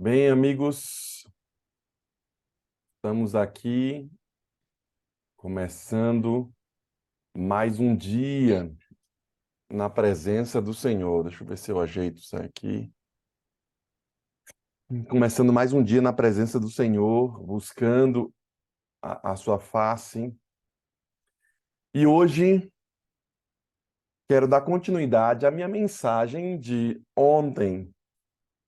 Bem, amigos, estamos aqui começando mais um dia na presença do Senhor. Deixa eu ver se eu ajeito isso aqui. Começando mais um dia na presença do Senhor, buscando a sua face. E hoje quero dar continuidade à minha mensagem de ontem.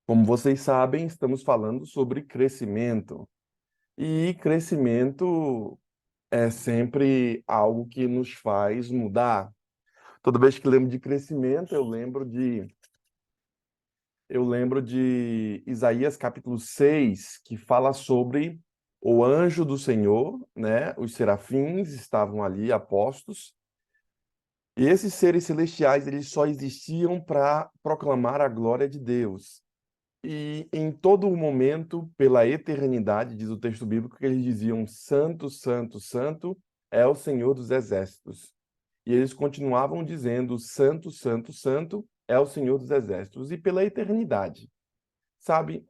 Como vocês sabem, estamos falando sobre crescimento. E crescimento é sempre algo que nos faz mudar. Toda vez que lembro de crescimento, eu lembro de Isaías capítulo 6, que fala sobre o anjo do Senhor, né? Os serafins estavam ali apostos, e esses seres celestiais, eles só existiam para proclamar a glória de Deus. E em todo o momento, pela eternidade, diz o texto bíblico, que eles diziam: Santo, Santo, Santo é o Senhor dos exércitos. E eles continuavam dizendo: Santo, Santo, Santo é o Senhor dos Exércitos. E pela eternidade. Sabe,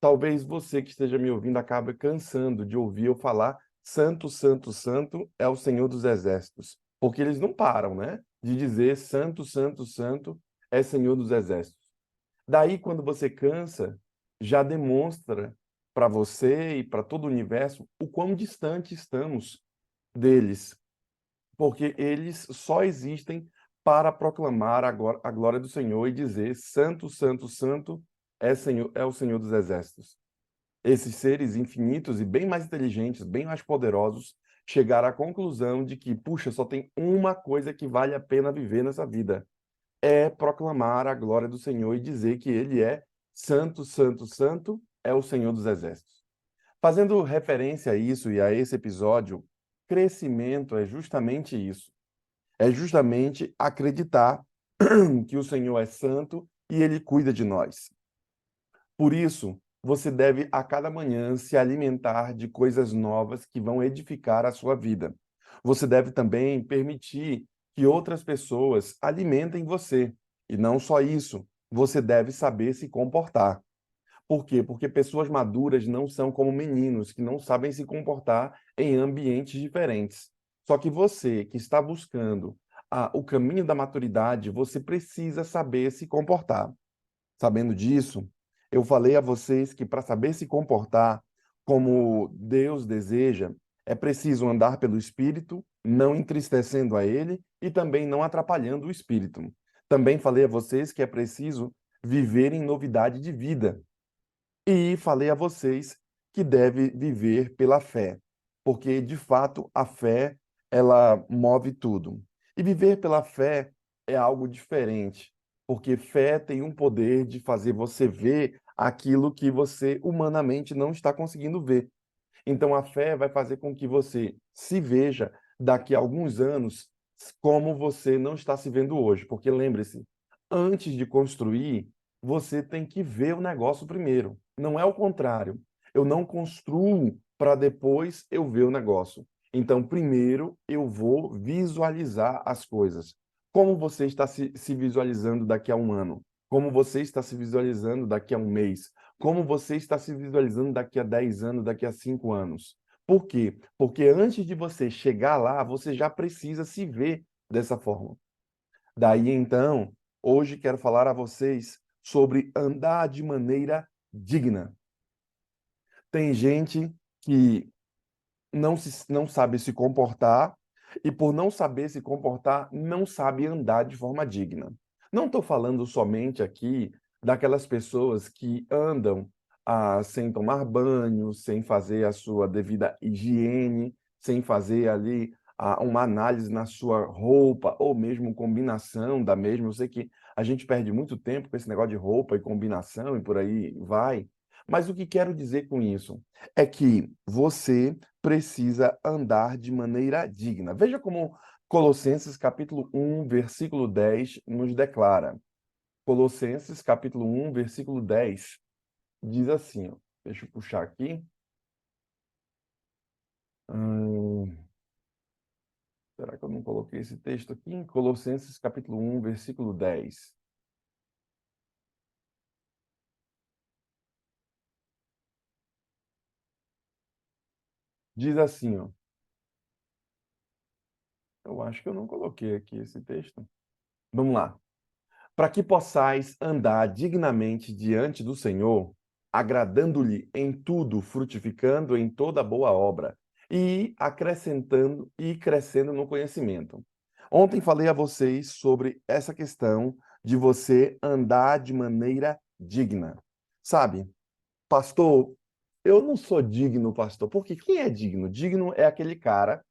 talvez você que esteja me ouvindo acabe cansando de ouvir eu falar: Santo, Santo, Santo é o Senhor dos Exércitos. Porque eles não param, né? De dizer: Santo, Santo, Santo é Senhor dos Exércitos. Daí, quando você cansa, já demonstra para você e para todo o universo o quão distante estamos deles, porque eles só existem para proclamar a glória do Senhor e dizer: Santo, Santo, Santo é o Senhor dos Exércitos. Esses seres infinitos e bem mais inteligentes, bem mais poderosos, chegaram à conclusão de que, puxa, só tem uma coisa que vale a pena viver nessa vida: é proclamar a glória do Senhor e dizer que Ele é Santo, Santo, Santo é o Senhor dos Exércitos. Fazendo referência a isso e a esse episódio, crescimento é justamente isso, é justamente acreditar que o Senhor é santo e ele cuida de nós. Por isso, você deve a cada manhã se alimentar de coisas novas que vão edificar a sua vida. Você deve também permitir que outras pessoas alimentem você. E não só isso, você deve saber se comportar. Por quê? Porque pessoas maduras não são como meninos que não sabem se comportar em ambientes diferentes. Só que você que está buscando o caminho da maturidade, você precisa saber se comportar. Sabendo disso, eu falei a vocês que para saber se comportar como Deus deseja, é preciso andar pelo Espírito, não entristecendo a Ele e também não atrapalhando o Espírito. Também falei a vocês que é preciso viver em novidade de vida. E falei a vocês que deve viver pela fé, porque de fato a fé, ela move tudo. E viver pela fé é algo diferente, porque fé tem um poder de fazer você ver aquilo que você humanamente não está conseguindo ver. Então a fé vai fazer com que você se veja daqui a alguns anos como você não está se vendo hoje, porque lembre-se, antes de construir, você tem que ver o negócio primeiro. Não é o contrário. Eu não construo para depois eu ver o negócio. Então, primeiro eu vou visualizar as coisas. Como você está se visualizando daqui a um ano? Como você está se visualizando daqui a um mês? Como você está se visualizando daqui a 10 anos, daqui a 5 anos? Por quê? Porque antes de você chegar lá, você já precisa se ver dessa forma. Daí então, hoje quero falar a vocês sobre andar de maneira digna. Tem gente que não sabe se comportar e, por não saber se comportar, não sabe andar de forma digna. Não estou falando somente aqui daquelas pessoas que andam sem tomar banho, sem fazer a sua devida higiene, sem fazer ali uma análise na sua roupa, ou mesmo combinação da mesma. Eu sei que a gente perde muito tempo com esse negócio de roupa e combinação e por aí vai. Mas o que quero dizer com isso é que você precisa andar de maneira digna. Veja como Colossenses capítulo 1, versículo 10 nos declara. Colossenses capítulo 1, versículo 10 diz assim, ó, deixa eu puxar aqui. Hum, será que eu não coloquei esse texto aqui? Em Colossenses capítulo 1, versículo 10. diz assim, ó. Eu acho que eu não coloquei aqui esse texto. Vamos lá. Para que possais andar dignamente diante do Senhor, agradando-lhe em tudo, frutificando em toda boa obra e acrescentando e crescendo no conhecimento. Ontem falei a vocês sobre essa questão de você andar de maneira digna. Sabe, pastor, eu não sou digno, pastor, porque quem é digno? Digno é aquele cara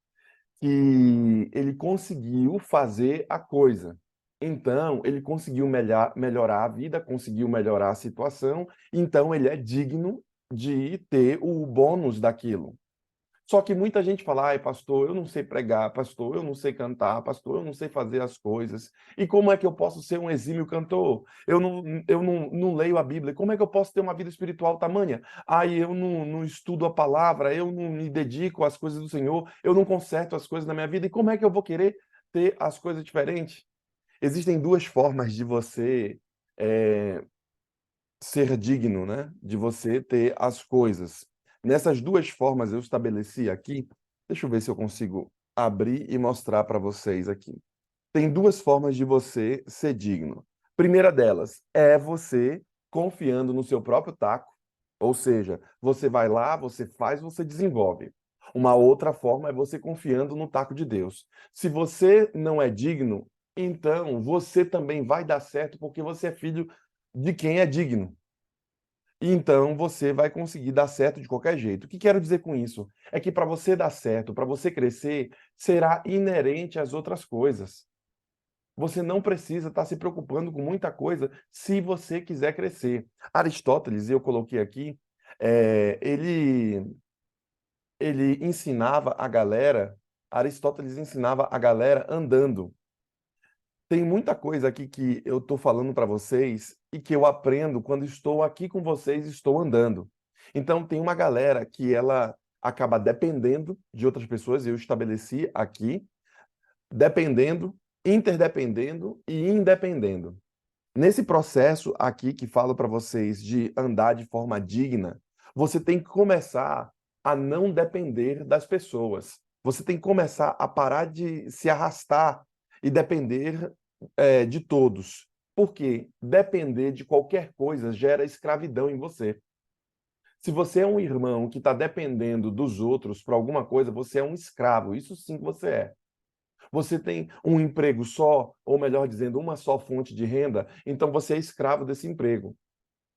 que ele conseguiu fazer a coisa. Então, ele conseguiu melhorar a vida, conseguiu melhorar a situação, então ele é digno de ter o bônus daquilo. Só que muita gente fala, ai, pastor, eu não sei pregar, pastor, eu não sei cantar, pastor, eu não sei fazer as coisas. E como é que eu posso ser um exímio cantor? Eu não leio a Bíblia. Como é que eu posso ter uma vida espiritual tamanha? Ai, eu não estudo a palavra, eu não me dedico às coisas do Senhor, eu não conserto as coisas na minha vida. E como é que eu vou querer ter as coisas diferentes? Existem duas formas de você eh, ser digno, né? De você ter as coisas. Nessas duas formas eu estabeleci aqui. Deixa eu ver se eu consigo abrir e mostrar para vocês aqui. Tem duas formas de você ser digno. Primeira delas é você confiando no seu próprio taco, ou seja, você vai lá, você faz, você desenvolve. Uma outra forma é você confiando no taco de Deus. Se você não é digno, então você também vai dar certo porque você é filho de quem é digno. Então você vai conseguir dar certo de qualquer jeito. O que quero dizer com isso? É que para você dar certo, para você crescer, será inerente às outras coisas. Você não precisa estar se preocupando com muita coisa se você quiser crescer. Aristóteles, eu coloquei aqui, ele ensinava a galera, Aristóteles ensinava a galera andando. Tem muita coisa aqui que eu estou falando para vocês e que eu aprendo quando estou aqui com vocês e estou andando. Então, tem uma galera que ela acaba dependendo de outras pessoas, eu estabeleci aqui, dependendo, interdependendo e independendo. Nesse processo aqui que falo para vocês de andar de forma digna, você tem que começar a não depender das pessoas. Você tem que começar a parar de se arrastar e depender de todos. Porque depender de qualquer coisa gera escravidão em você. Se você é um irmão que está dependendo dos outros para alguma coisa, você é um escravo. Isso sim que você é. Você tem um emprego só, ou melhor dizendo, uma só fonte de renda, então você é escravo desse emprego.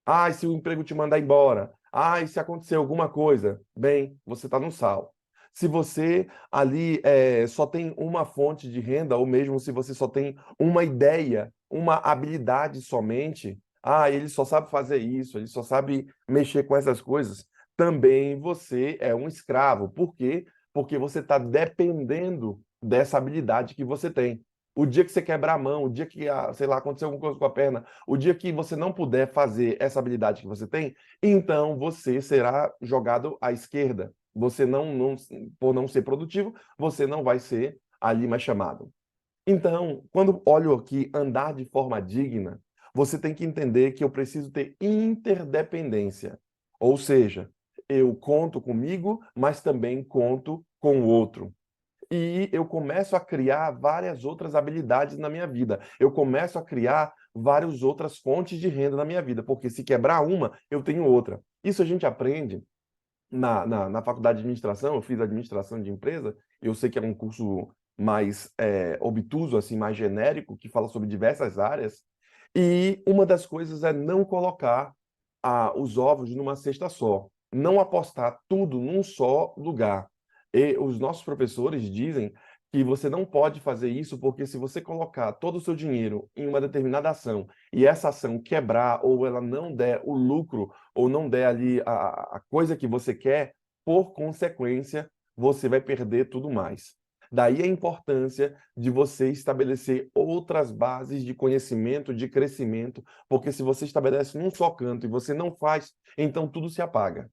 Ah, e se o emprego te mandar embora? Ah, e se acontecer alguma coisa? Bem, você está no sal. Se você ali só tem uma fonte de renda, ou mesmo se você só tem uma ideia, uma habilidade somente, ah, ele só sabe fazer isso, ele só sabe mexer com essas coisas, também você é um escravo. Por quê? Porque você está dependendo dessa habilidade que você tem. O dia que você quebrar a mão, o dia que, sei lá, acontecer alguma coisa com a perna, o dia que você não puder fazer essa habilidade que você tem, então você será jogado à esquerda. Você por não ser produtivo, você não vai ser ali mais chamado. Então, quando olho aqui andar de forma digna, você tem que entender que eu preciso ter interdependência. Ou seja, eu conto comigo, mas também conto com o outro. E eu começo a criar várias outras habilidades na minha vida. Eu começo a criar várias outras fontes de renda na minha vida, porque se quebrar uma, eu tenho outra. Isso a gente aprende na faculdade de administração. Eu fiz administração de empresa, eu sei que é um curso mais obtuso, assim, mais genérico, que fala sobre diversas áreas. E uma das coisas é não colocar os ovos numa cesta só, não apostar tudo num só lugar. E os nossos professores dizem que você não pode fazer isso porque se você colocar todo o seu dinheiro em uma determinada ação e essa ação quebrar ou ela não der o lucro ou não der ali a coisa que você quer, por consequência, você vai perder tudo mais. Daí a importância de você estabelecer outras bases de conhecimento, de crescimento, porque se você estabelece num só canto e você não faz, então tudo se apaga.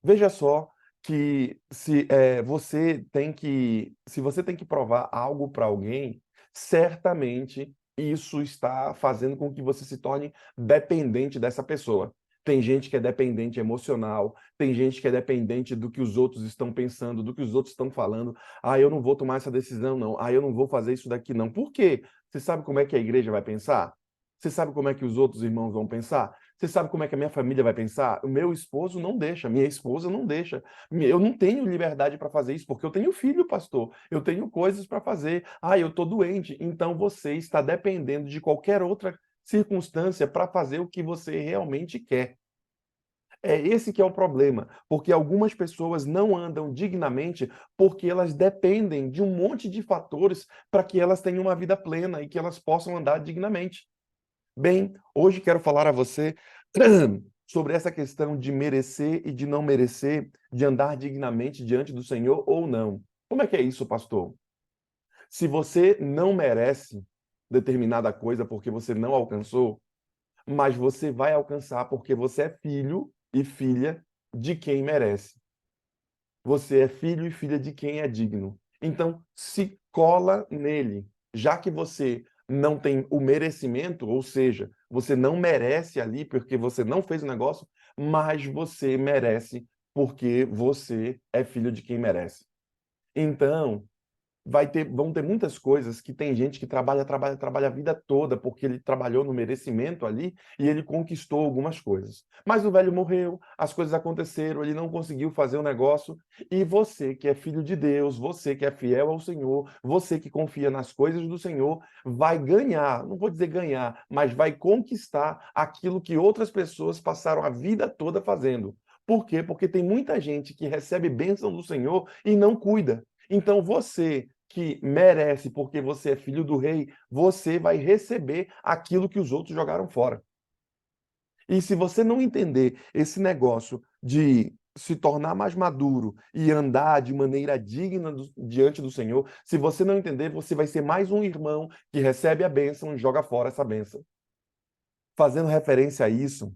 Veja só que se você tem que provar algo para alguém, certamente isso está fazendo com que você se torne dependente dessa pessoa. Tem gente que é dependente emocional, tem gente que é dependente do que os outros estão pensando, do que os outros estão falando. Ah, eu não vou tomar essa decisão, não. Ah, eu não vou fazer isso daqui, não. Por quê? Você sabe como é que a igreja vai pensar? Você sabe como é que os outros irmãos vão pensar? Você sabe como é que a minha família vai pensar? O meu esposo não deixa, minha esposa não deixa. Eu não tenho liberdade para fazer isso, porque eu tenho filho, pastor. Eu tenho coisas para fazer. Ah, eu estou doente. Então você está dependendo de qualquer outra circunstância para fazer o que você realmente quer. É esse que é o problema, porque algumas pessoas não andam dignamente porque elas dependem de um monte de fatores para que elas tenham uma vida plena e que elas possam andar dignamente. Bem, hoje quero falar a você sobre essa questão de merecer e de não merecer, de andar dignamente diante do Senhor ou não. Como é que é isso, pastor? Se você não merece determinada coisa porque você não alcançou, mas você vai alcançar porque você é filho e filha de quem merece. Você é filho e filha de quem é digno. Então, se cola nele, já que você não tem o merecimento, ou seja, você não merece ali porque você não fez o negócio, mas você merece porque você é filho de quem merece. Então, vão ter muitas coisas que tem gente que trabalha a vida toda porque ele trabalhou no merecimento ali e ele conquistou algumas coisas. Mas o velho morreu, as coisas aconteceram, ele não conseguiu fazer o negócio e você que é filho de Deus, você que é fiel ao Senhor, você que confia nas coisas do Senhor, vai ganhar, não vou dizer ganhar, mas vai conquistar aquilo que outras pessoas passaram a vida toda fazendo. Por quê? Porque tem muita gente que recebe bênção do Senhor e não cuida. Então você que merece porque você é filho do rei, você vai receber aquilo que os outros jogaram fora. E se você não entender esse negócio de se tornar mais maduro e andar de maneira digna diante do Senhor, se você não entender, você vai ser mais um irmão que recebe a bênção e joga fora essa bênção. Fazendo referência a isso,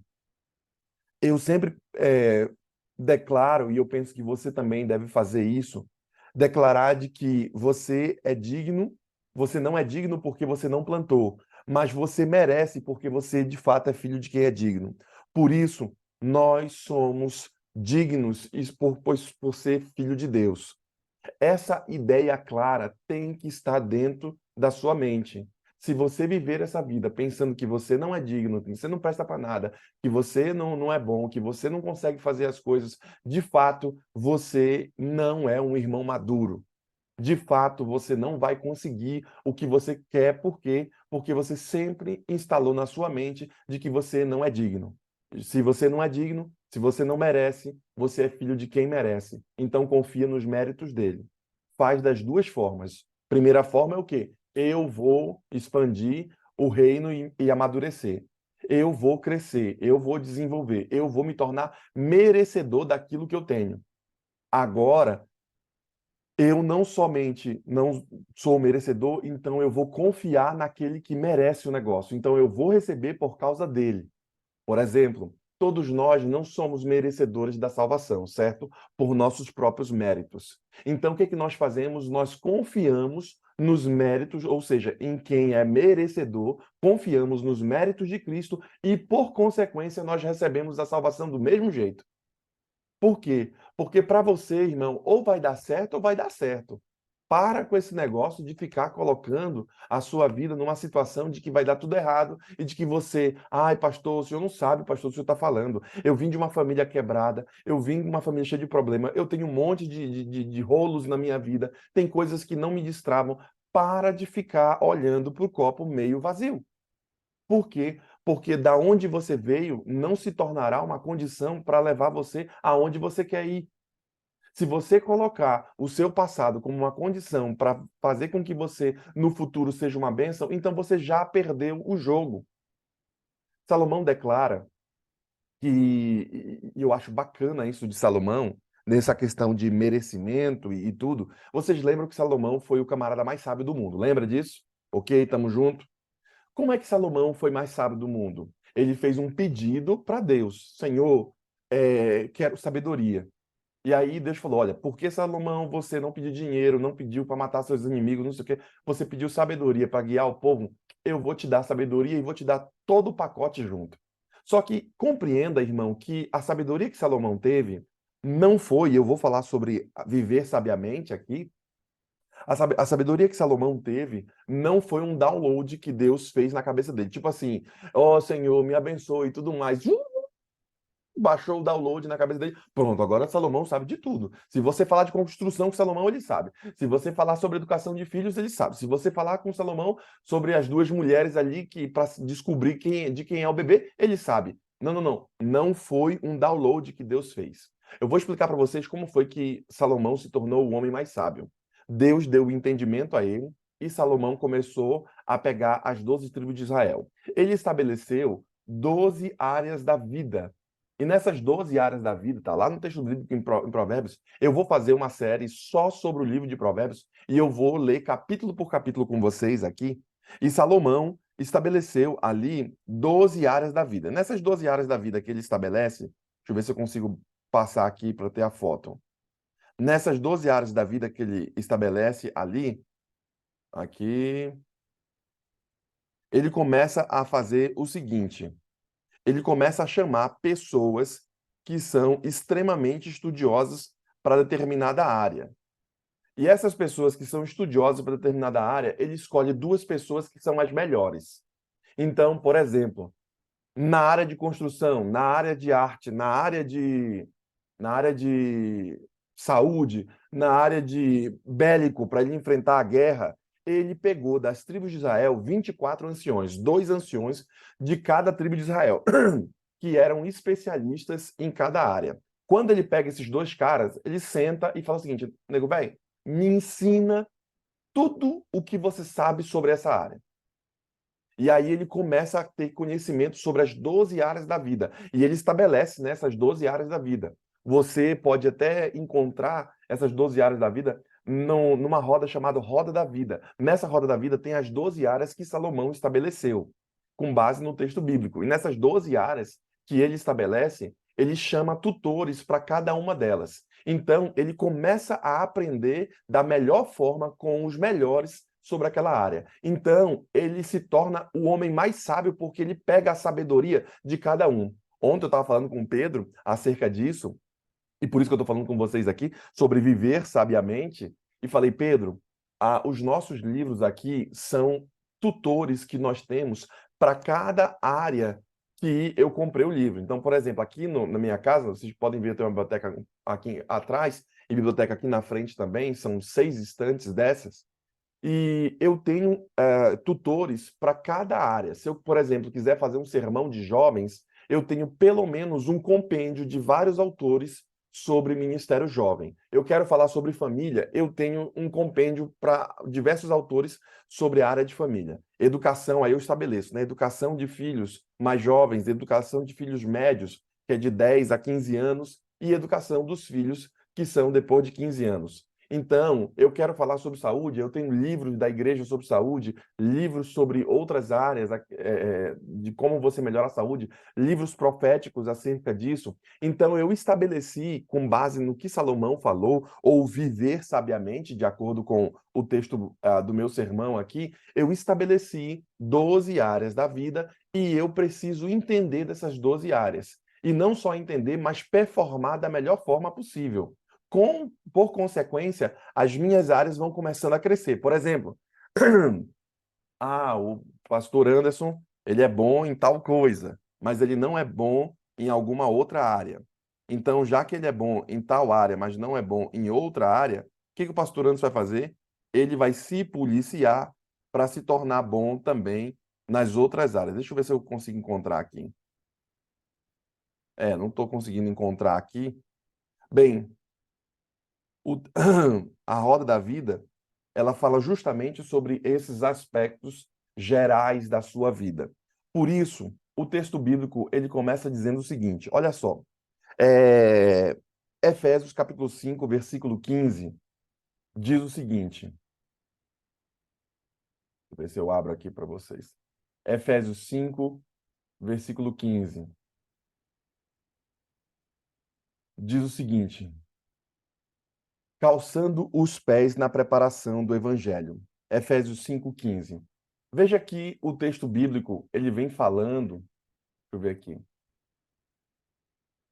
eu sempre declaro, e eu penso que você também deve fazer isso, declarar de que você é digno, você não é digno porque você não plantou, mas você merece porque você de fato é filho de quem é digno. Por isso, nós somos dignos por ser filho de Deus. Essa ideia clara tem que estar dentro da sua mente. Se você viver essa vida pensando que você não é digno, que você não presta para nada, que você não é bom, que você não consegue fazer as coisas, de fato, você não é um irmão maduro. De fato, você não vai conseguir o que você quer, por quê? Porque você sempre instalou na sua mente de que você não é digno. Se você não é digno, se você não merece, você é filho de quem merece. Então confia nos méritos dele. Faz das duas formas. Primeira forma é o quê? Eu vou expandir o reino e amadurecer. Eu vou crescer, eu vou desenvolver, eu vou me tornar merecedor daquilo que eu tenho. Agora, eu não somente não sou merecedor, então eu vou confiar naquele que merece o negócio. Então eu vou receber por causa dele. Por exemplo, todos nós não somos merecedores da salvação, certo? Por nossos próprios méritos. Então o que é que nós fazemos? Nós confiamos nos méritos, ou seja, em quem é merecedor, confiamos nos méritos de Cristo e, por consequência, nós recebemos a salvação do mesmo jeito. Por quê? Porque para você, irmão, ou vai dar certo ou vai dar certo. Para com esse negócio de ficar colocando a sua vida numa situação de que vai dar tudo errado e de que você, ai, pastor, o senhor não sabe, pastor, o senhor está falando. Eu vim de uma família quebrada, eu vim de uma família cheia de problema, eu tenho um monte de rolos na minha vida, tem coisas que não me destravam. Para de ficar olhando para o copo meio vazio. Por quê? Porque da onde você veio não se tornará uma condição para levar você aonde você quer ir. Se você colocar o seu passado como uma condição para fazer com que você no futuro seja uma bênção, então você já perdeu o jogo. Salomão declara e eu acho bacana isso de Salomão, nessa questão de merecimento e tudo. Vocês lembram que Salomão foi o camarada mais sábio do mundo? Lembra disso? Ok, estamos juntos? Como é que Salomão foi mais sábio do mundo? Ele fez um pedido para Deus. Senhor, quero sabedoria. E aí Deus falou, olha, por que Salomão você não pediu dinheiro, não pediu para matar seus inimigos, não sei o quê, você pediu sabedoria para guiar o povo? Eu vou te dar sabedoria e vou te dar todo o pacote junto. Só que compreenda, irmão, que a sabedoria que Salomão teve não foi, eu vou falar sobre viver sabiamente aqui, a sabedoria que Salomão teve não foi um download que Deus fez na cabeça dele. Tipo assim, ó Senhor, me abençoe e tudo mais. Baixou o download na cabeça dele. Pronto, agora Salomão sabe de tudo. Se você falar de construção com Salomão, ele sabe. Se você falar sobre educação de filhos, ele sabe. Se você falar com Salomão sobre as duas mulheres ali que para descobrir de quem é o bebê, ele sabe. Não, não, não. Não foi um download que Deus fez. Eu vou explicar para vocês como foi que Salomão se tornou o homem mais sábio. Deus deu o entendimento a ele e Salomão começou a pegar as 12 tribos de Israel. Ele estabeleceu 12 áreas da vida. E nessas 12 áreas da vida, tá lá no texto bíblico em Provérbios, eu vou fazer uma série só sobre o livro de Provérbios e eu vou ler capítulo por capítulo com vocês aqui. E Salomão estabeleceu ali 12 áreas da vida. Nessas 12 áreas da vida que ele estabelece, deixa eu ver se eu consigo passar aqui para ter a foto. Nessas 12 áreas da vida que ele estabelece ali, aqui, ele começa a fazer o seguinte: ele começa a chamar pessoas que são extremamente estudiosas para determinada área. E essas pessoas que são estudiosas para determinada área, ele escolhe duas pessoas que são as melhores. Então, por exemplo, na área de construção, na área de arte, na área de saúde, na área de bélico, para ele enfrentar a guerra, ele pegou das tribos de Israel 24 anciões, dois anciões de cada tribo de Israel, que eram especialistas em cada área. Quando ele pega esses dois caras, ele senta e fala o seguinte: nego, velho, me ensina tudo o que você sabe sobre essa área. E aí ele começa a ter conhecimento sobre as 12 áreas da vida. E ele estabelece nessas 12 áreas da vida. Você pode até encontrar essas 12 áreas da vida numa roda chamada Roda da Vida. Nessa Roda da Vida tem as 12 áreas que Salomão estabeleceu, com base no texto bíblico. E nessas 12 áreas que ele estabelece, ele chama tutores para cada uma delas. Então, ele começa a aprender da melhor forma com os melhores sobre aquela área. Então, ele se torna o homem mais sábio porque ele pega a sabedoria de cada um. Ontem eu estava falando com o Pedro acerca disso, e por isso que eu estou falando com vocês aqui, sobre viver sabiamente, e falei: Pedro, os nossos livros aqui são tutores que nós temos para cada área que eu comprei o livro. Então, por exemplo, aqui na minha casa, vocês podem ver, tem uma biblioteca aqui atrás, e biblioteca aqui na frente também, são 6 estantes dessas, e eu tenho tutores para cada área. Se eu, por exemplo, quiser fazer um sermão de jovens, eu tenho pelo menos um compêndio de vários autores sobre ministério jovem. Eu quero falar sobre família, eu tenho um compêndio para diversos autores sobre a área de família. Educação, aí eu estabeleço, né? Educação de filhos mais jovens, educação de filhos médios, que é de 10 a 15 anos, e educação dos filhos que são depois de 15 anos. Então, eu quero falar sobre saúde, eu tenho livros da igreja sobre saúde, livros sobre outras áreas de como você melhora a saúde, livros proféticos acerca disso. Então, eu estabeleci, com base no que Salomão falou, ou viver sabiamente, de acordo com o texto do meu sermão aqui, eu estabeleci 12 áreas da vida e eu preciso entender dessas 12 áreas. E não só entender, mas performar da melhor forma possível. Por consequência, as minhas áreas vão começando a crescer. Por exemplo, o pastor Anderson, ele é bom em tal coisa, mas ele não é bom em alguma outra área. Então, já que ele é bom em tal área, mas não é bom em outra área, o que o pastor Anderson vai fazer? Ele vai se policiar para se tornar bom também nas outras áreas. Deixa eu ver se eu consigo encontrar aqui. Não estou conseguindo encontrar aqui. Bem, a roda da vida, ela fala justamente sobre esses aspectos gerais da sua vida. Por isso, o texto bíblico ele começa dizendo o seguinte: olha só, Efésios capítulo 5, versículo 15, diz o seguinte. Deixa eu ver se eu abro aqui para vocês. Efésios 5, versículo 15. Diz o seguinte: calçando os pés na preparação do evangelho. Efésios 5:15. Veja que o texto bíblico, ele vem falando, deixa eu ver aqui.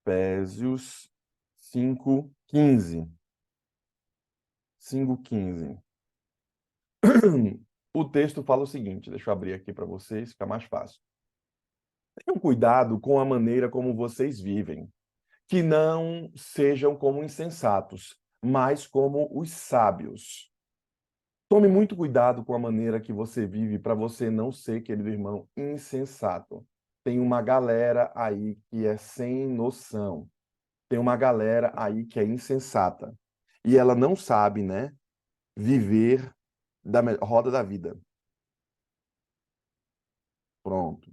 Efésios 5:15. 5:15. O texto fala o seguinte, deixa eu abrir aqui para vocês, fica mais fácil. Tenham cuidado com a maneira como vocês vivem, que não sejam como insensatos, mas como os sábios. Tome muito cuidado com a maneira que você vive para você não ser, querido irmão, insensato. Tem uma galera aí que é sem noção. Tem uma galera aí que é insensata. E ela não sabe, né, viver da roda da vida. Pronto.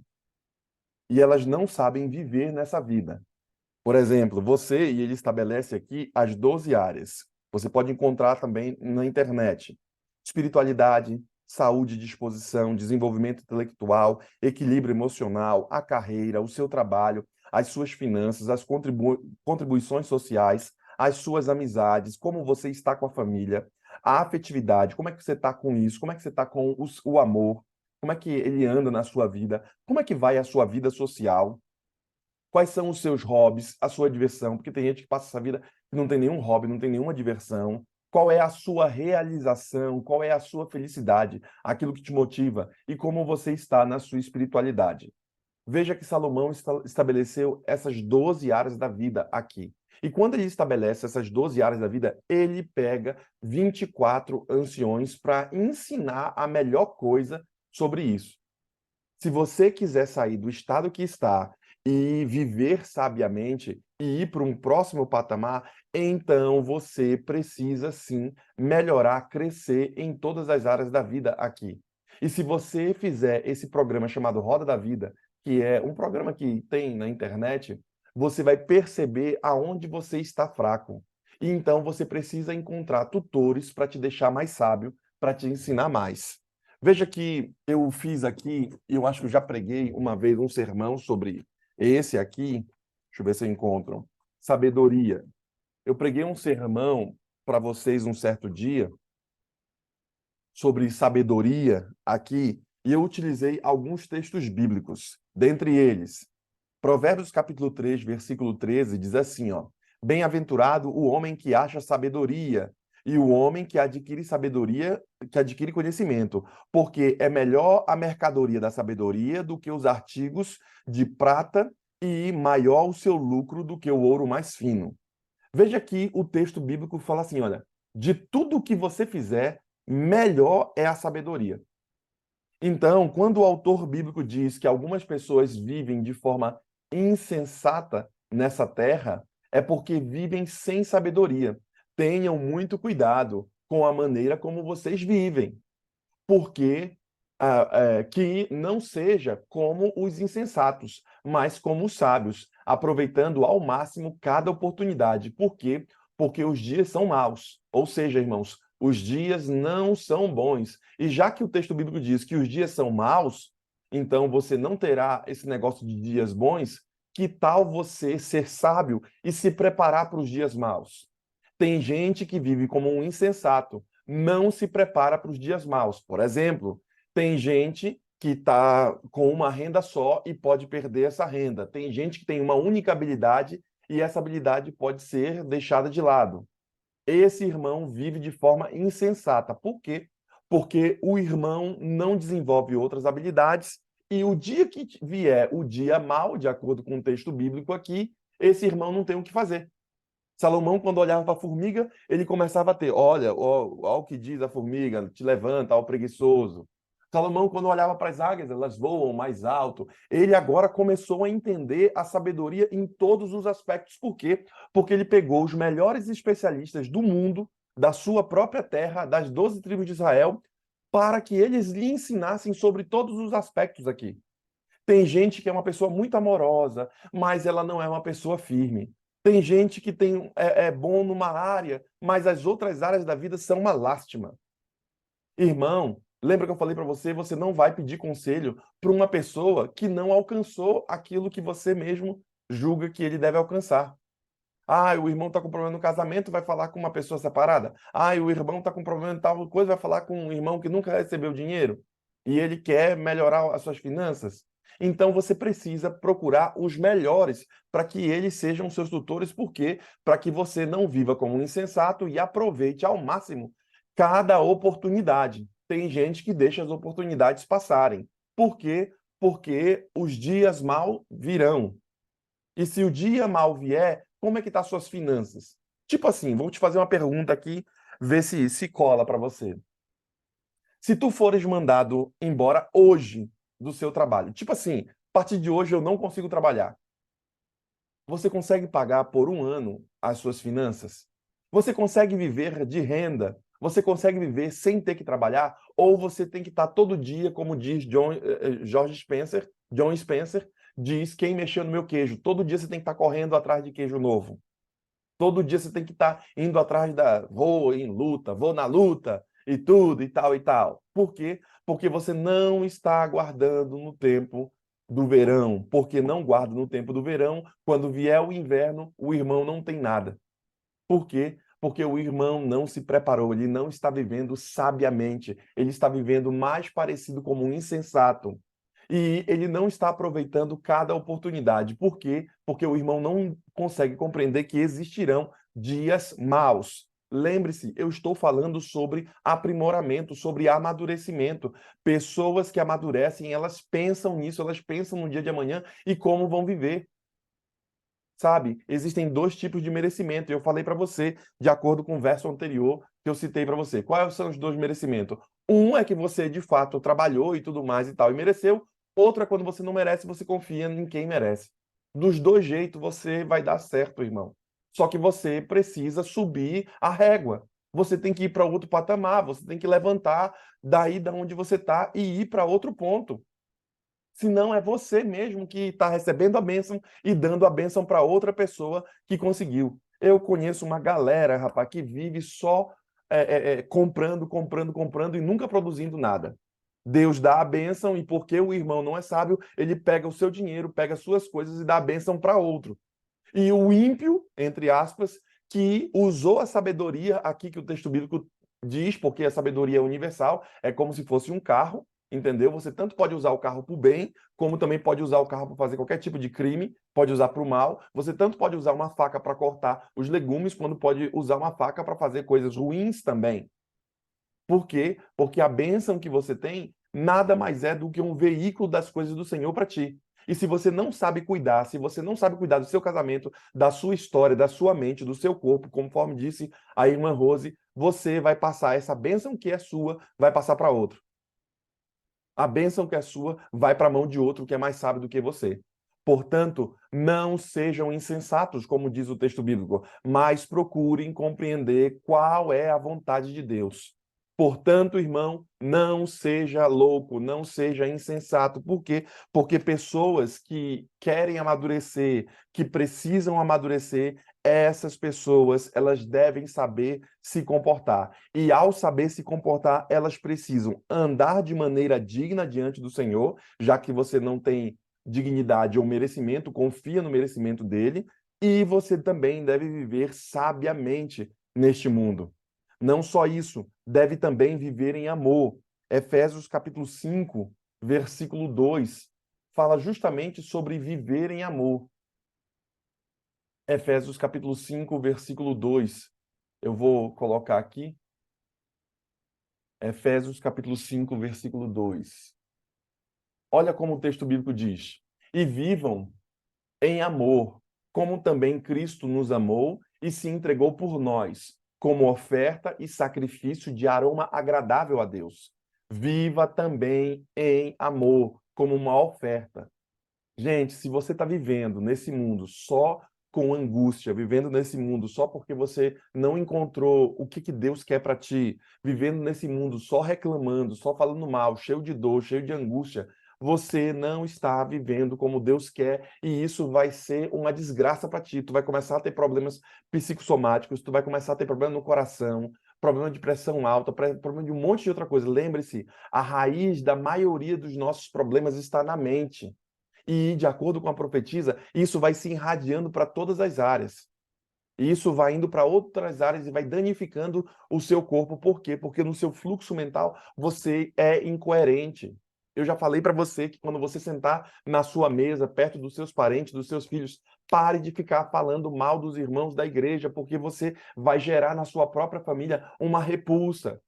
E elas não sabem viver nessa vida. Por exemplo, você e ele estabelece aqui as 12 áreas. Você pode encontrar também na internet. Espiritualidade, saúde, disposição, desenvolvimento intelectual, equilíbrio emocional, a carreira, o seu trabalho, as suas finanças, as contribuições sociais, as suas amizades, como você está com a família, a afetividade, como é que você está com isso, como é que você está com o amor, como é que ele anda na sua vida, como é que vai a sua vida social. Quais são os seus hobbies, a sua diversão? Porque tem gente que passa essa vida que não tem nenhum hobby, não tem nenhuma diversão. Qual é a sua realização? Qual é a sua felicidade? Aquilo que te motiva? E como você está na sua espiritualidade? Veja que Salomão estabeleceu essas 12 áreas da vida aqui. E quando ele estabelece essas 12 áreas da vida, ele pega 24 anciões para ensinar a melhor coisa sobre isso. Se você quiser sair do estado que está e viver sabiamente e ir para um próximo patamar, então você precisa sim melhorar, crescer em todas as áreas da vida aqui. E se você fizer esse programa chamado Roda da Vida, que é um programa que tem na internet, você vai perceber aonde você está fraco. E então você precisa encontrar tutores para te deixar mais sábio, para te ensinar mais. Veja que eu fiz aqui, eu acho que eu já preguei uma vez um sermão sobre esse aqui, deixa eu ver se eu encontro, sabedoria. Eu preguei um sermão para vocês um certo dia sobre sabedoria aqui, e eu utilizei alguns textos bíblicos. Dentre eles, Provérbios capítulo 3, versículo 13, diz assim, ó: Bem-aventurado o homem que acha sabedoria, e o homem que adquire sabedoria, que adquire conhecimento, porque é melhor a mercadoria da sabedoria do que os artigos de prata, e maior o seu lucro do que o ouro mais fino. Veja que o texto bíblico fala assim, olha, de tudo que você fizer, melhor é a sabedoria. Então, quando o autor bíblico diz que algumas pessoas vivem de forma insensata nessa terra, é porque vivem sem sabedoria. Tenham muito cuidado com a maneira como vocês vivem, porque que não seja como os insensatos, mas como os sábios, aproveitando ao máximo cada oportunidade. Por quê? Porque os dias são maus. Ou seja, irmãos, os dias não são bons. E já que o texto bíblico diz que os dias são maus, então você não terá esse negócio de dias bons. Que tal você ser sábio e se preparar para os dias maus? Tem gente que vive como um insensato, não se prepara para os dias maus. Por exemplo, tem gente que está com uma renda só e pode perder essa renda. Tem gente que tem uma única habilidade e essa habilidade pode ser deixada de lado. Esse irmão vive de forma insensata. Por quê? Porque o irmão não desenvolve outras habilidades e o dia que vier o dia mau, de acordo com o texto bíblico aqui, esse irmão não tem o que fazer. Salomão, quando olhava para a formiga, ele começava a ter, olha, ó o que diz a formiga, te levanta, ó preguiçoso. Salomão, quando olhava para as águias, elas voam mais alto. Ele agora começou a entender a sabedoria em todos os aspectos. Por quê? Porque ele pegou os melhores especialistas do mundo, da sua própria terra, das 12 tribos de Israel, para que eles lhe ensinassem sobre todos os aspectos aqui. Tem gente que é uma pessoa muito amorosa, mas ela não é uma pessoa firme. Tem gente que é bom numa área, mas as outras áreas da vida são uma lástima. Irmão, lembra que eu falei para você, você não vai pedir conselho para uma pessoa que não alcançou aquilo que você mesmo julga que ele deve alcançar. Ah, o irmão está com problema no casamento, vai falar com uma pessoa separada. Ah, o irmão está com problema em tal coisa, vai falar com um irmão que nunca recebeu dinheiro e ele quer melhorar as suas finanças. Então você precisa procurar os melhores para que eles sejam seus tutores, porque para que você não viva como um insensato e aproveite ao máximo cada oportunidade. Tem gente que deixa as oportunidades passarem. Por quê? Porque os dias mal virão. E se o dia mal vier, como é que tá suas finanças? Tipo assim, vou te fazer uma pergunta aqui, ver se cola para você. Se tu fores mandado embora hoje do seu trabalho, tipo assim, a partir de hoje eu não consigo trabalhar. Você consegue pagar por um ano as suas finanças? Você consegue viver de renda? Você consegue viver sem ter que trabalhar? Ou você tem que estar todo dia, como diz John Spencer, diz quem mexeu no meu queijo. Todo dia você tem que estar correndo atrás de queijo novo. Todo dia você tem que estar indo atrás vou em luta, vou na luta e tudo e tal e tal. Por quê? Porque você não está aguardando no tempo do verão. Porque não guarda no tempo do verão, quando vier o inverno, o irmão não tem nada. Por quê? Porque o irmão não se preparou, ele não está vivendo sabiamente, ele está vivendo mais parecido como um insensato. E ele não está aproveitando cada oportunidade. Por quê? Porque o irmão não consegue compreender que existirão dias maus. Lembre-se, eu estou falando sobre aprimoramento, sobre amadurecimento. Pessoas que amadurecem, elas pensam nisso, elas pensam no dia de amanhã e como vão viver. Sabe? Existem dois tipos de merecimento. Eu falei para você, de acordo com o verso anterior que eu citei para você. Quais são os dois merecimentos? Um é que você, de fato, trabalhou e tudo mais e tal, e mereceu. Outro é quando você não merece, você confia em quem merece. Dos dois jeitos, você vai dar certo, irmão. Só que você precisa subir a régua. Você tem que ir para outro patamar, você tem que levantar daí da onde você está e ir para outro ponto. Senão é você mesmo que está recebendo a bênção e dando a bênção para outra pessoa que conseguiu. Eu conheço uma galera, rapaz, que vive só comprando, comprando, comprando e nunca produzindo nada. Deus dá a bênção e porque o irmão não é sábio, ele pega o seu dinheiro, pega as suas coisas e dá a bênção para outro. E o ímpio, entre aspas, que usou a sabedoria aqui que o texto bíblico diz, porque a sabedoria é universal, é como se fosse um carro, entendeu? Você tanto pode usar o carro para o bem, como também pode usar o carro para fazer qualquer tipo de crime, pode usar para o mal. Você tanto pode usar uma faca para cortar os legumes, quando pode usar uma faca para fazer coisas ruins também. Por quê? Porque a bênção que você tem nada mais é do que um veículo das coisas do Senhor para ti. E se você não sabe cuidar, se você não sabe cuidar do seu casamento, da sua história, da sua mente, do seu corpo, conforme disse a irmã Rose, você vai passar essa bênção que é sua, vai passar para outro. A bênção que é sua vai para a mão de outro que é mais sábio do que você. Portanto, não sejam insensatos, como diz o texto bíblico, mas procurem compreender qual é a vontade de Deus. Portanto, irmão, não seja louco, não seja insensato. Por quê? Porque pessoas que querem amadurecer, que precisam amadurecer, essas pessoas, elas devem saber se comportar. E ao saber se comportar, elas precisam andar de maneira digna diante do Senhor, já que você não tem dignidade ou merecimento, confia no merecimento dele, e você também deve viver sabiamente neste mundo. Não só isso, deve também viver em amor. Efésios capítulo 5, versículo 2, fala justamente sobre viver em amor. Efésios capítulo 5, versículo 2. Eu vou colocar aqui. Efésios capítulo 5, versículo 2. Olha como o texto bíblico diz: E vivam em amor, como também Cristo nos amou e se entregou por nós, como oferta e sacrifício de aroma agradável a Deus. Viva também em amor, como uma oferta. Gente, se você está vivendo nesse mundo só com angústia, vivendo nesse mundo só porque você não encontrou o que Deus quer para ti, vivendo nesse mundo só reclamando, só falando mal, cheio de dor, cheio de angústia, você não está vivendo como Deus quer e isso vai ser uma desgraça para ti. Tu vai começar a ter problemas psicossomáticos, tu vai começar a ter problema no coração, problema de pressão alta, problema de um monte de outra coisa. Lembre-se, a raiz da maioria dos nossos problemas está na mente. E, de acordo com a profetisa, isso vai se irradiando para todas as áreas. E isso vai indo para outras áreas e vai danificando o seu corpo. Por quê? Porque no seu fluxo mental você é incoerente. Eu já falei para você que quando você sentar na sua mesa, perto dos seus parentes, dos seus filhos, pare de ficar falando mal dos irmãos da igreja, porque você vai gerar na sua própria família uma repulsa.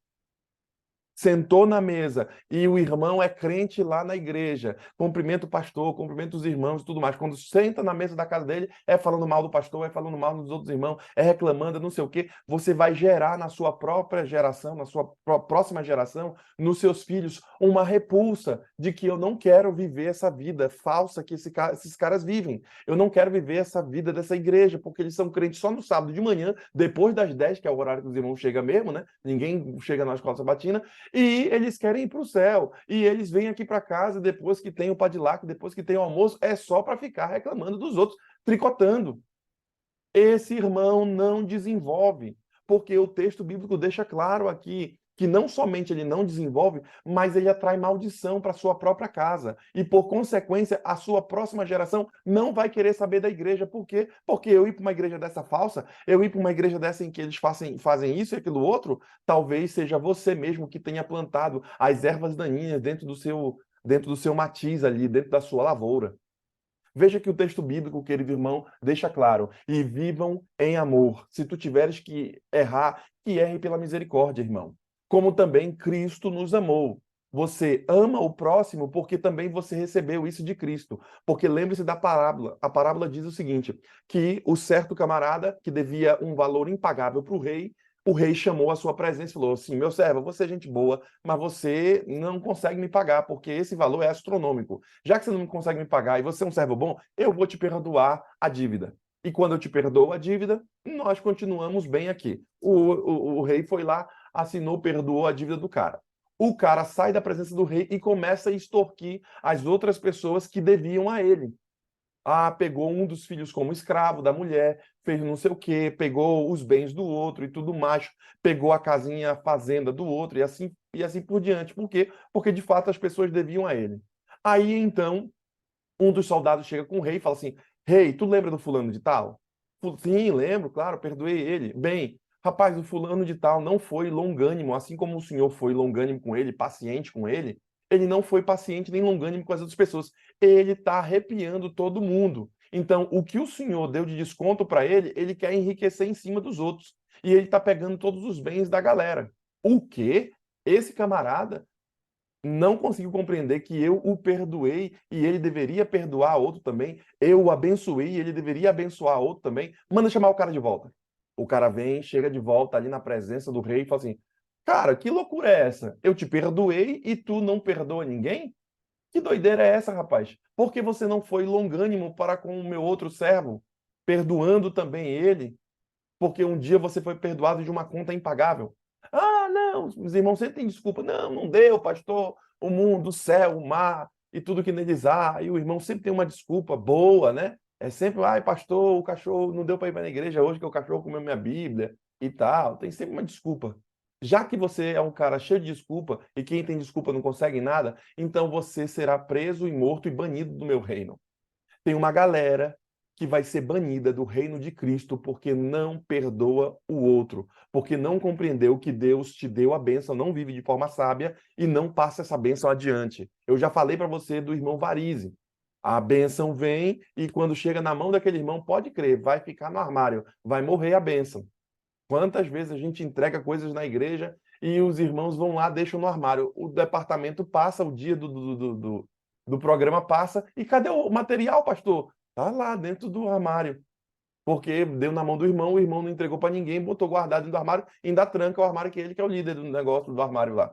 Sentou na mesa e o irmão é crente lá na igreja, cumprimenta o pastor, cumprimenta os irmãos e tudo mais. Quando senta na mesa da casa dele, é falando mal do pastor, é falando mal dos outros irmãos, é reclamando, não sei o quê. Você vai gerar na sua própria geração, na sua próxima geração, nos seus filhos, uma repulsa de que eu não quero viver essa vida falsa que esses caras vivem. Eu não quero viver essa vida dessa igreja, porque eles são crentes só no sábado de manhã, depois das 10, que é o horário que os irmãos chegam mesmo, né? Ninguém chega na escola sabatina, e eles querem ir para o céu. E eles vêm aqui para casa depois que tem o Padilac, depois que tem o almoço, é só para ficar reclamando dos outros, tricotando. Esse irmão não desenvolve, porque o texto bíblico deixa claro aqui que não somente ele não desenvolve, mas ele atrai maldição para sua própria casa. E, por consequência, a sua próxima geração não vai querer saber da igreja. Por quê? Porque eu ir para uma igreja dessa falsa, eu ir para uma igreja dessa em que eles fazem isso e aquilo outro, talvez seja você mesmo que tenha plantado as ervas daninhas dentro do seu matiz ali, dentro da sua lavoura. Veja que o texto bíblico, querido irmão, deixa claro: e vivam em amor. Se tu tiveres que errar, que erre pela misericórdia, irmão. Como também Cristo nos amou. Você ama o próximo porque também você recebeu isso de Cristo. Porque lembre-se da parábola. A parábola diz o seguinte: que o certo camarada, que devia um valor impagável para o rei chamou a sua presença e falou assim: meu servo, você é gente boa, mas você não consegue me pagar, porque esse valor é astronômico. Já que você não consegue me pagar e você é um servo bom, eu vou te perdoar a dívida. E quando eu te perdoo a dívida, nós continuamos bem aqui. O rei foi lá, assinou, perdoou a dívida do cara. O cara sai da presença do rei e começa a extorquir as outras pessoas que deviam a ele. Ah, pegou um dos filhos como escravo da mulher, fez não sei o quê, pegou os bens do outro e tudo mais, pegou a casinha, a fazenda do outro e assim por diante. Por quê? Porque de fato as pessoas deviam a ele. Aí então, um dos soldados chega com o rei e fala assim: Rei, tu lembra do fulano de tal? Sim, lembro, claro, perdoei ele. Bem, rapaz, o fulano de tal não foi longânimo, assim como o senhor foi longânimo com ele, paciente com ele não foi paciente nem longânimo com as outras pessoas. Ele está arrepiando todo mundo. Então, o que o senhor deu de desconto para ele, ele quer enriquecer em cima dos outros. E ele está pegando todos os bens da galera. O quê? Esse camarada não conseguiu compreender que eu o perdoei e ele deveria perdoar outro também. Eu o abençoei e ele deveria abençoar outro também. Manda chamar o cara de volta. O cara vem, chega de volta ali na presença do rei e fala assim: Cara, que loucura é essa? Eu te perdoei e tu não perdoa ninguém? Que doideira é essa, rapaz? Por que você não foi longânimo para com o meu outro servo, perdoando também ele? Porque um dia você foi perdoado de uma conta impagável. Ah, não, os irmãos sempre têm desculpa. Não, não deu, pastor. O mundo, o céu, o mar e tudo que neles há. E o irmão sempre tem uma desculpa boa, né? É sempre, ai, pastor, o cachorro não deu para ir para a igreja hoje, que o cachorro comeu minha Bíblia e tal. Tem sempre uma desculpa. Já que você é um cara cheio de desculpa e quem tem desculpa não consegue nada, então você será preso e morto e banido do meu reino. Tem uma galera que vai ser banida do reino de Cristo porque não perdoa o outro, porque não compreendeu que Deus te deu a bênção, não vive de forma sábia e não passa essa bênção adiante. Eu já falei para você do irmão Varize. A bênção vem e quando chega na mão daquele irmão, pode crer, vai ficar no armário, vai morrer a bênção. Quantas vezes a gente entrega coisas na igreja e os irmãos vão lá, deixam no armário. O departamento passa, o dia do programa passa, e cadê o material, pastor? Tá lá dentro do armário. Porque deu na mão do irmão, o irmão não entregou para ninguém, botou guardado dentro do armário, e ainda tranca o armário, que ele que é o líder do negócio do armário lá.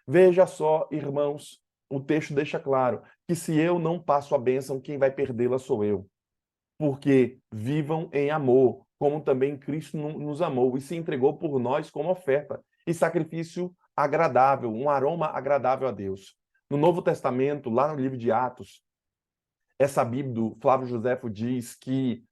Veja só, irmãos, o texto deixa claro que se eu não passo a bênção, quem vai perdê-la sou eu. Porque vivam em amor, como também Cristo nos amou e se entregou por nós como oferta e sacrifício agradável, um aroma agradável a Deus. No Novo Testamento, lá no livro de Atos, é sabido, Flávio Josefo diz que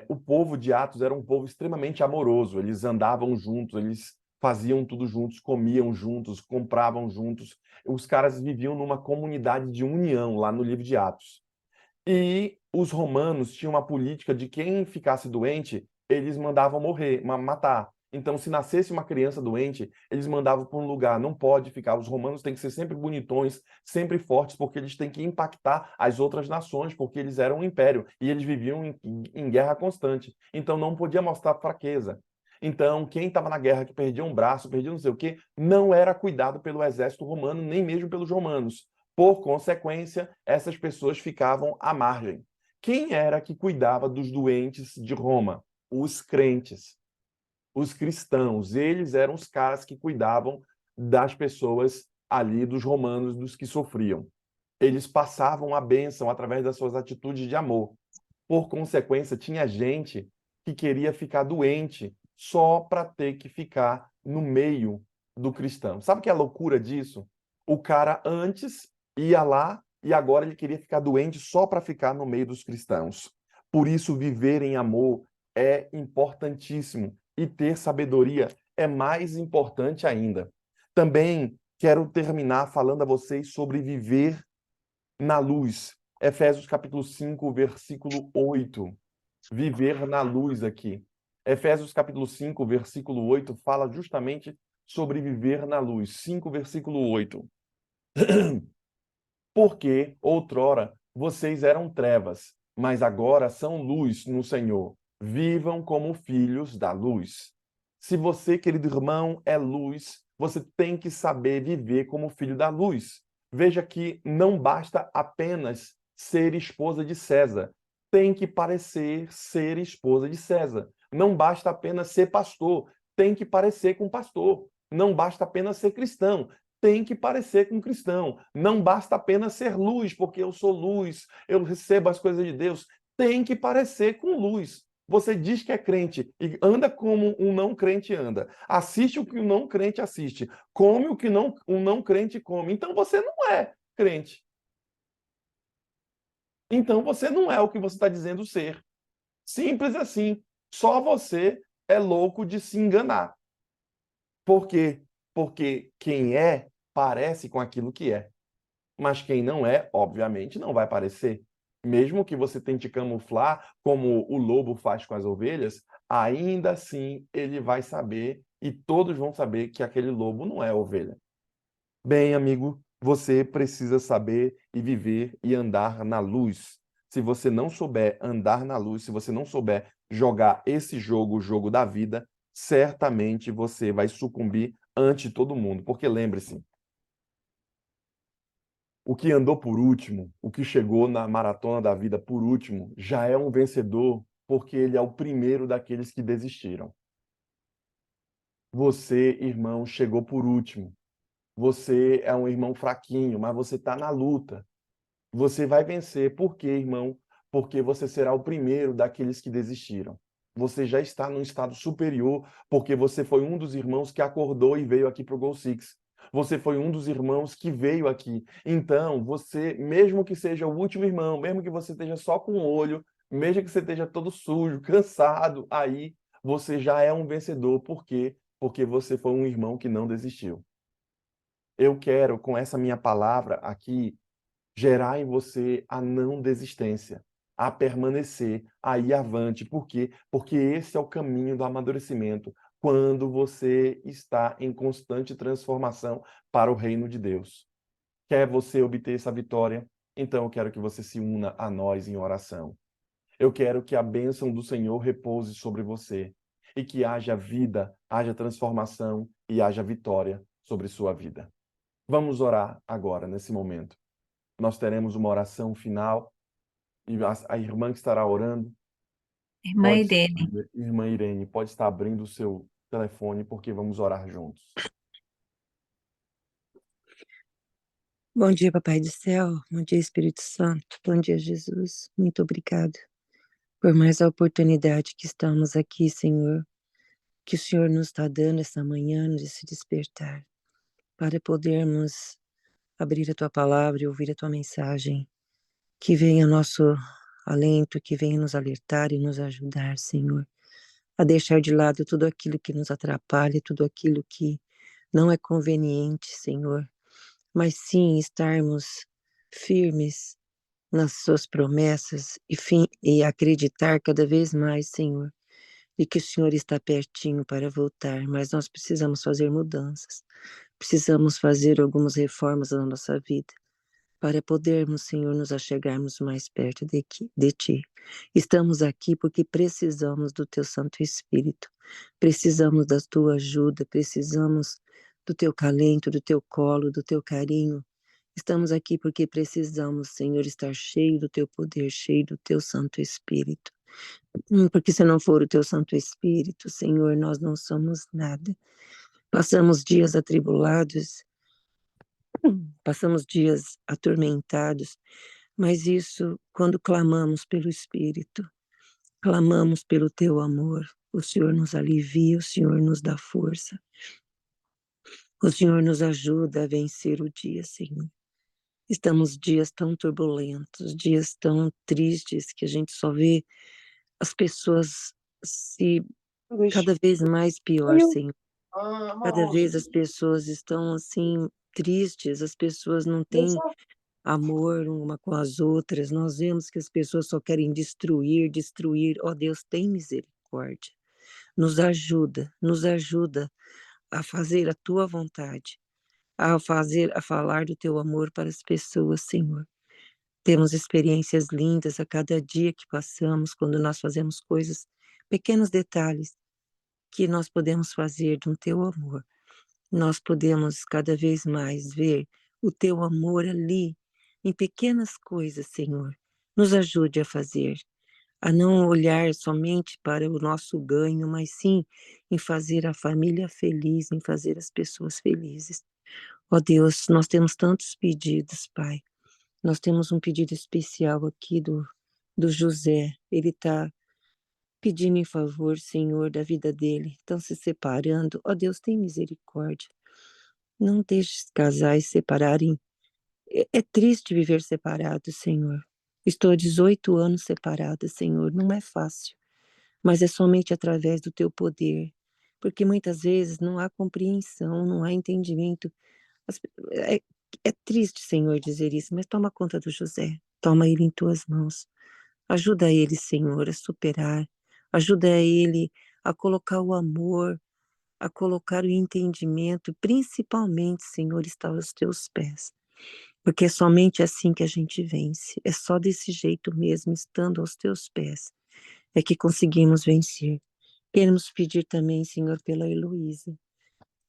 o povo de Atos era um povo extremamente amoroso, eles andavam juntos, eles faziam tudo juntos, comiam juntos, compravam juntos. Os caras viviam numa comunidade de união lá no livro de Atos. E os romanos tinham uma política de quem ficasse doente, eles mandavam morrer, matar. Então, se nascesse uma criança doente, eles mandavam para um lugar, não pode ficar. Os romanos têm que ser sempre bonitões, sempre fortes, porque eles têm que impactar as outras nações, porque eles eram um império e eles viviam em guerra constante. Então, não podia mostrar fraqueza. Então, quem estava na guerra, que perdia um braço, perdia não sei o quê, não era cuidado pelo exército romano, nem mesmo pelos romanos. Por consequência, essas pessoas ficavam à margem. Quem era que cuidava dos doentes de Roma? Os crentes, os cristãos. Eles eram os caras que cuidavam das pessoas ali, dos romanos, dos que sofriam. Eles passavam a bênção através das suas atitudes de amor. Por consequência, tinha gente que queria ficar doente só para ter que ficar no meio do cristão. Sabe que é a loucura disso? O cara antes ia lá e agora ele queria ficar doente só para ficar no meio dos cristãos. Por isso, viver em amor é importantíssimo e ter sabedoria é mais importante ainda. Também quero terminar falando a vocês sobre viver na luz. Efésios capítulo 5, versículo 8. Viver na luz aqui. Efésios capítulo 5, versículo 8 fala justamente sobre viver na luz. 5, versículo 8. Porque outrora vocês eram trevas, mas agora são luz no Senhor. Vivam como filhos da luz. Se você, querido irmão, é luz, você tem que saber viver como filho da luz. Veja que não basta apenas ser esposa de César, tem que parecer ser esposa de César. Não basta apenas ser pastor, tem que parecer com pastor. Não basta apenas ser cristão, tem que parecer com cristão. Não basta apenas ser luz, porque eu sou luz, eu recebo as coisas de Deus. Tem que parecer com luz. Você diz que é crente e anda como um não crente anda. Assiste o que o não crente assiste. Come o que um não crente come. Então você não é crente. Então você não é o que você está dizendo ser. Simples assim. Só você é louco de se enganar. Por quê? Porque quem é, parece com aquilo que é. Mas quem não é, obviamente, não vai parecer. Mesmo que você tente camuflar, como o lobo faz com as ovelhas, ainda assim ele vai saber e todos vão saber que aquele lobo não é ovelha. Bem, amigo, você precisa saber e viver e andar na luz. Se você não souber andar na luz, se você não souber jogar esse jogo, o jogo da vida, certamente você vai sucumbir ante todo mundo. Porque lembre-se, o que andou por último, o que chegou na maratona da vida por último, já é um vencedor, porque ele é o primeiro daqueles que desistiram. Você, irmão, chegou por último. Você é um irmão fraquinho, mas você está na luta. Você vai vencer. Por quê, irmão? Porque você será o primeiro daqueles que desistiram. Você já está num estado superior, porque você foi um dos irmãos que acordou e veio aqui para o Gol Six. Você foi um dos irmãos que veio aqui. Então, você, mesmo que seja o último irmão, mesmo que você esteja só com o olho, mesmo que você esteja todo sujo, cansado, aí você já é um vencedor. Por quê? Porque você foi um irmão que não desistiu. Eu quero, com essa minha palavra aqui, gerar em você a não desistência, a permanecer, a ir avante. Por quê? Porque esse é o caminho do amadurecimento, quando você está em constante transformação para o reino de Deus. Quer você obter essa vitória? Então eu quero que você se una a nós em oração. Eu quero que a bênção do Senhor repouse sobre você e que haja vida, haja transformação e haja vitória sobre sua vida. Vamos orar agora, nesse momento. Nós teremos uma oração final e a irmã que estará orando Irmã pode, Irene, irmã Irene, pode estar abrindo o seu telefone porque vamos orar juntos. Bom dia, Papai do Céu. Bom dia, Espírito Santo. Bom dia, Jesus. Muito obrigado por mais a oportunidade que estamos aqui, Senhor, que o Senhor nos está dando essa manhã de se despertar, para podermos abrir a Tua palavra e ouvir a Tua mensagem, que venha nosso alento, que venha nos alertar e nos ajudar, Senhor, a deixar de lado tudo aquilo que nos atrapalha, tudo aquilo que não é conveniente, Senhor, mas sim estarmos firmes nas suas promessas e acreditar cada vez mais, Senhor, e que o Senhor está pertinho para voltar, mas nós precisamos fazer mudanças, precisamos fazer algumas reformas na nossa vida, para podermos, Senhor, nos achegarmos mais perto de Ti. Estamos aqui porque precisamos do Teu Santo Espírito, precisamos da Tua ajuda, precisamos do Teu calento, do Teu colo, do Teu carinho. Estamos aqui porque precisamos, Senhor, estar cheio do Teu poder, cheio do Teu Santo Espírito. Porque se não for o Teu Santo Espírito, Senhor, nós não somos nada. Passamos dias atribulados, passamos dias atormentados, mas isso quando clamamos pelo Espírito, clamamos pelo Teu amor, o Senhor nos alivia, o Senhor nos dá força, o Senhor nos ajuda a vencer o dia, Senhor. Estamos dias tão turbulentos, dias tão tristes, que a gente só vê as pessoas se cada vez mais pior, Senhor. Cada vez as pessoas estão assim tristes, as pessoas não têm amor uma com as outras. Nós vemos que as pessoas só querem destruir, destruir. Ó Deus, tem misericórdia. Nos ajuda a fazer a tua vontade, a falar do teu amor para as pessoas, Senhor. Temos experiências lindas a cada dia que passamos, quando nós fazemos coisas, pequenos detalhes que nós podemos fazer do teu amor. Nós podemos cada vez mais ver o teu amor ali, em pequenas coisas, Senhor. Nos ajude a fazer, a não olhar somente para o nosso ganho, mas sim em fazer a família feliz, em fazer as pessoas felizes. Ó Deus, nós temos tantos pedidos, Pai. Nós temos um pedido especial aqui do José. Ele está pedindo em favor, Senhor, da vida dele. Estão se separando. Ó Deus, tem misericórdia. Não deixe os casais separarem. É triste viver separado, Senhor. Estou há 18 anos separada, Senhor. Não é fácil, mas é somente através do teu poder. Porque muitas vezes não há compreensão, não há entendimento. É, é triste, Senhor, dizer isso, mas toma conta do José. Toma ele em tuas mãos. Ajuda ele, Senhor, a superar. Ajuda ele a colocar o amor, a colocar o entendimento, principalmente, Senhor, está aos teus pés. Porque é somente assim que a gente vence. É só desse jeito mesmo, estando aos teus pés, é que conseguimos vencer. Queremos pedir também, Senhor, pela Heloísa.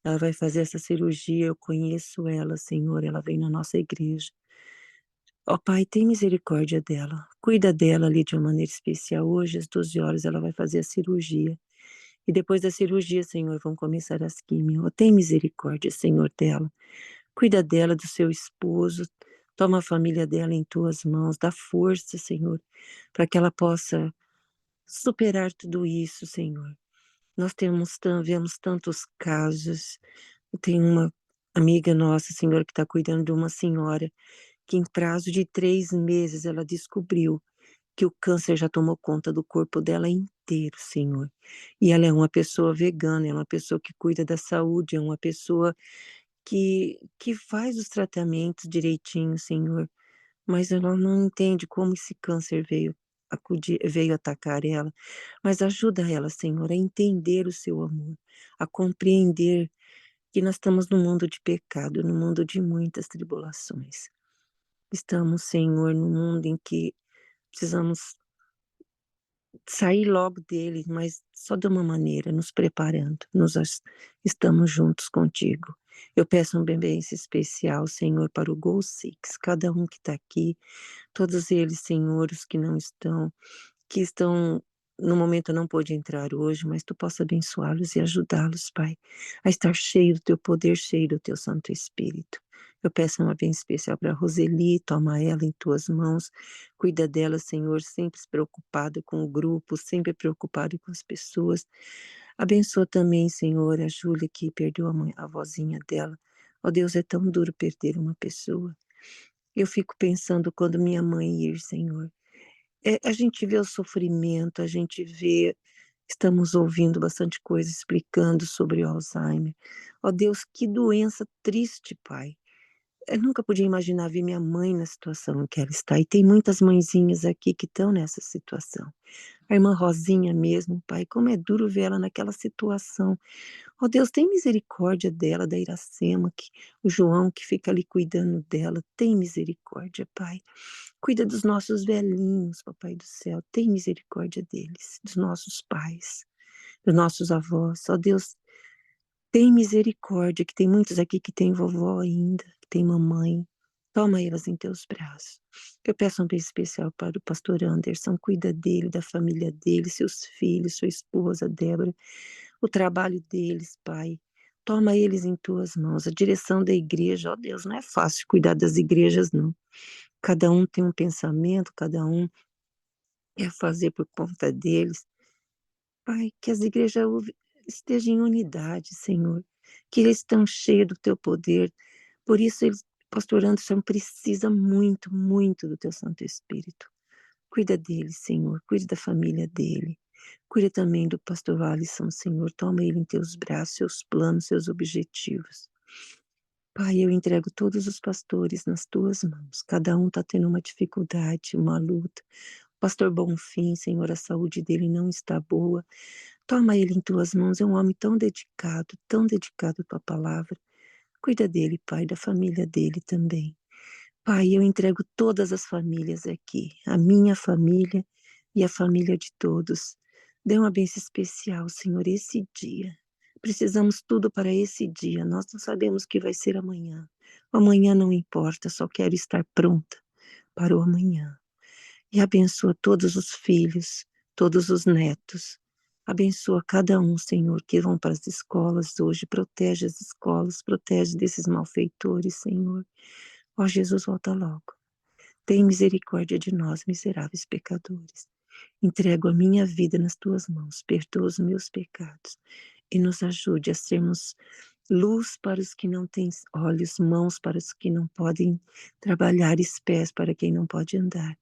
Ela vai fazer essa cirurgia, eu conheço ela, Senhor, ela vem na nossa igreja. Ó Pai, tem misericórdia dela. Cuida dela ali de uma maneira especial. Hoje, às 12 horas, ela vai fazer a cirurgia. E depois da cirurgia, Senhor, vão começar as químios. Tem misericórdia, Senhor, dela. Cuida dela, do seu esposo. Toma a família dela em tuas mãos. Dá força, Senhor, para que ela possa superar tudo isso, Senhor. Nós vemos tantos casos. Tem uma amiga nossa, Senhor, que está cuidando de uma senhora que em prazo de 3 meses ela descobriu que o câncer já tomou conta do corpo dela inteiro, Senhor. E ela é uma pessoa vegana, é uma pessoa que cuida da saúde, é uma pessoa que faz os tratamentos direitinho, Senhor. Mas ela não entende como esse câncer veio atacar ela. Mas ajuda ela, Senhor, a entender o seu amor, a compreender que nós estamos num mundo de pecado, num mundo de muitas tribulações. Estamos, Senhor, num mundo em que precisamos sair logo dele, mas só de uma maneira, nos preparando. Estamos juntos contigo. Eu peço um bênção especial, Senhor, para o Gol Six, cada um que está aqui, todos eles, Senhor, os que estão no momento não pôde entrar hoje, mas tu possa abençoá-los e ajudá-los, Pai, a estar cheio do teu poder, cheio do teu Santo Espírito. Eu peço uma bênção especial para a Roseli, toma ela em tuas mãos, cuida dela, Senhor, sempre preocupada com o grupo, sempre preocupada com as pessoas. Abençoa também, Senhor, a Júlia que perdeu a vozinha dela. Ó Deus, é tão duro perder uma pessoa. Eu fico pensando quando minha mãe ir, Senhor. A gente vê o sofrimento, a gente vê, estamos ouvindo bastante coisa explicando sobre o Alzheimer. Ó Deus, que doença triste, Pai. Eu nunca podia imaginar ver minha mãe na situação que ela está, e tem muitas mãezinhas aqui que estão nessa situação. A irmã Rosinha mesmo, pai, como é duro ver ela naquela situação. Ó Deus, tem misericórdia dela, da Iracema, o João que fica ali cuidando dela, tem misericórdia, pai. Cuida dos nossos velhinhos, papai do céu, tem misericórdia deles, dos nossos pais, dos nossos avós. Ó Deus, tem misericórdia, que tem muitos aqui que tem vovó ainda, que tem mamãe. Toma elas em teus braços. Eu peço um beijo especial para o pastor Anderson, cuida dele, da família dele, seus filhos, sua esposa, Débora, o trabalho deles, Pai. Toma eles em tuas mãos, a direção da igreja, ó Deus, não é fácil cuidar das igrejas, não. Cada um tem um pensamento, cada um quer fazer por conta deles. Pai, que as igrejas estejam em unidade, Senhor, que eles estão cheios do teu poder. Por isso, pastor Anderson precisa muito, muito do teu Santo Espírito. Cuida dele, Senhor, cuide da família dele. Cuida também do pastor Alisson, Senhor. Toma ele em teus braços, seus planos, seus objetivos. Pai, eu entrego todos os pastores nas tuas mãos. Cada um está tendo uma dificuldade, uma luta. Pastor Bonfim, Senhor, a saúde dele não está boa. Toma ele em tuas mãos, é um homem tão dedicado à tua palavra. Cuida dele, Pai, da família dele também. Pai, eu entrego todas as famílias aqui, a minha família e a família de todos. Dê uma bênção especial, Senhor, esse dia. Precisamos tudo para esse dia. Nós não sabemos o que vai ser amanhã. Amanhã não importa, só quero estar pronta para o amanhã. E abençoa todos os filhos, todos os netos. Abençoa cada um, Senhor, que vão para as escolas hoje. Protege as escolas, protege desses malfeitores, Senhor. Ó Jesus, volta logo. Tem misericórdia de nós, miseráveis pecadores. Entrego a minha vida nas tuas mãos, perdoa os meus pecados e nos ajude a sermos luz para os que não têm olhos, mãos para os que não podem trabalhar, e pés para quem não pode andar.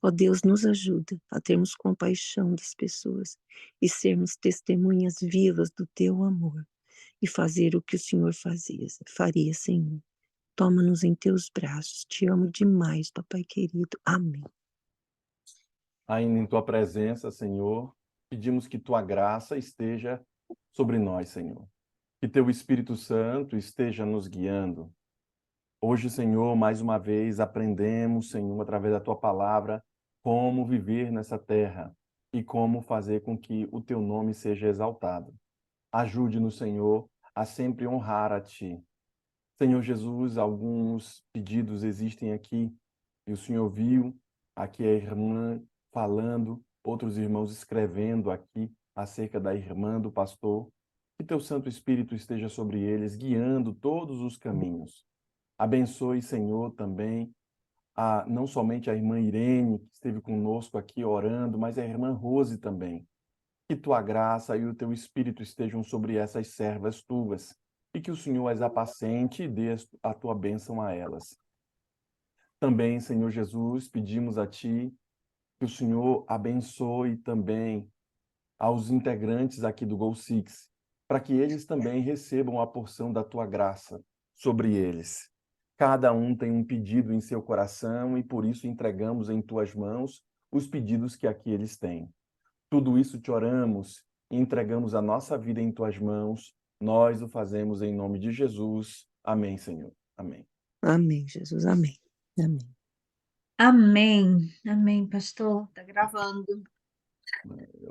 Ó Deus, nos ajuda a termos compaixão das pessoas e sermos testemunhas vivas do teu amor e fazer o que o Senhor faria, Senhor. Toma-nos em teus braços. Te amo demais, papai querido. Amém. Ainda em tua presença, Senhor, pedimos que tua graça esteja sobre nós, Senhor. Que teu Espírito Santo esteja nos guiando. Hoje, Senhor, mais uma vez aprendemos, Senhor, através da tua palavra, como viver nessa terra e como fazer com que o teu nome seja exaltado. Ajude-nos, Senhor, a sempre honrar a ti. Senhor Jesus, alguns pedidos existem aqui e o Senhor viu aqui a irmã falando, outros irmãos escrevendo aqui acerca da irmã do pastor. Que teu Santo Espírito esteja sobre eles, guiando todos os caminhos. Abençoe, Senhor, também não somente a irmã Irene, que esteve conosco aqui orando, mas a irmã Rose também. Que tua graça e o teu Espírito estejam sobre essas servas tuas, e que o Senhor as apacente e dê a tua bênção a elas. Também, Senhor Jesus, pedimos a ti que o Senhor abençoe também aos integrantes aqui do Go Six, para que eles também recebam a porção da tua graça sobre eles. Cada um tem um pedido em seu coração e por isso entregamos em tuas mãos os pedidos que aqui eles têm. Tudo isso te oramos e entregamos a nossa vida em tuas mãos. Nós o fazemos em nome de Jesus. Amém, Senhor. Amém. Amém, Jesus. Amém. Amém. Amém. Amém, pastor. Tá gravando.